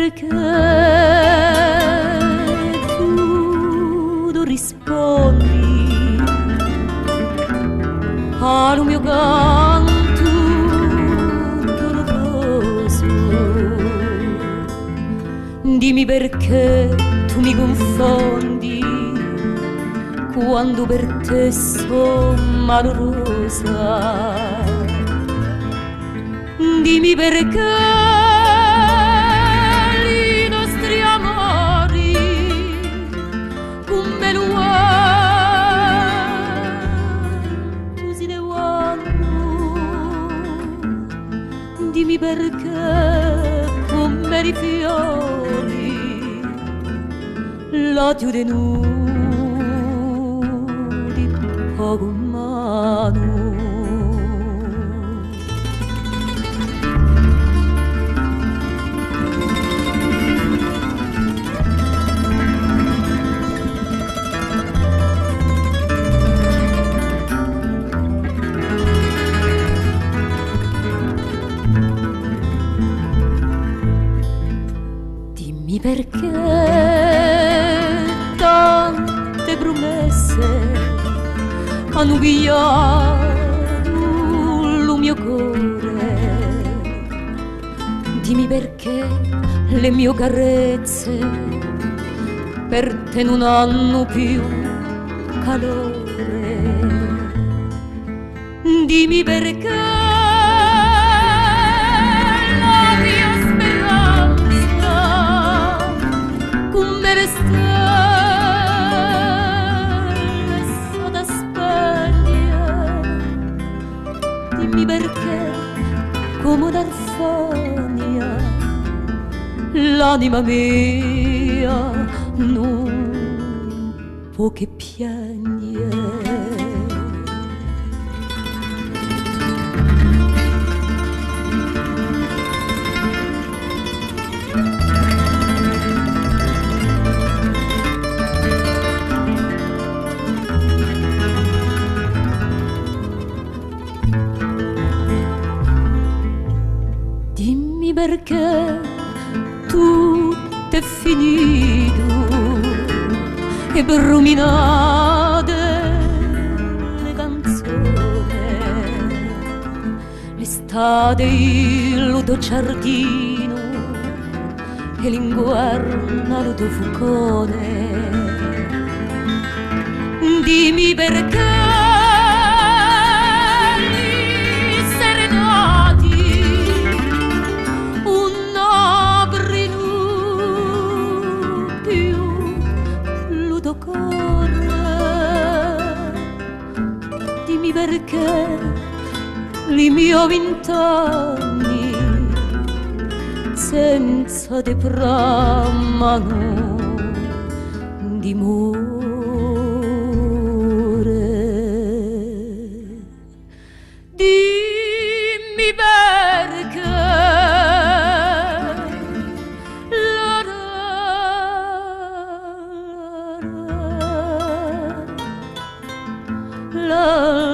perché tu non rispondi al mio canto doloroso. Dimmi perché tu mi confondi quando per te sono malorosa. Dimmi perché i nostri amori come lo tu si devono. Dimmi perché come i fiori la tu denudi poco mano. Perché tante promesse hanno pigliato il mio cuore. Dimmi perché le mie carezze per te non hanno più calore. Dimmi perché le stelle sotto spegna. Dimmi perché come d'arfonia l'anima mia non può che piagne. Perché tutto è finito e bruminate le canzoni, l'estate il luto giardino e l'inguerna luto fucone. Dimmi perché perché i miei 20 anni senza te bramano d'amore. Dimmi perché la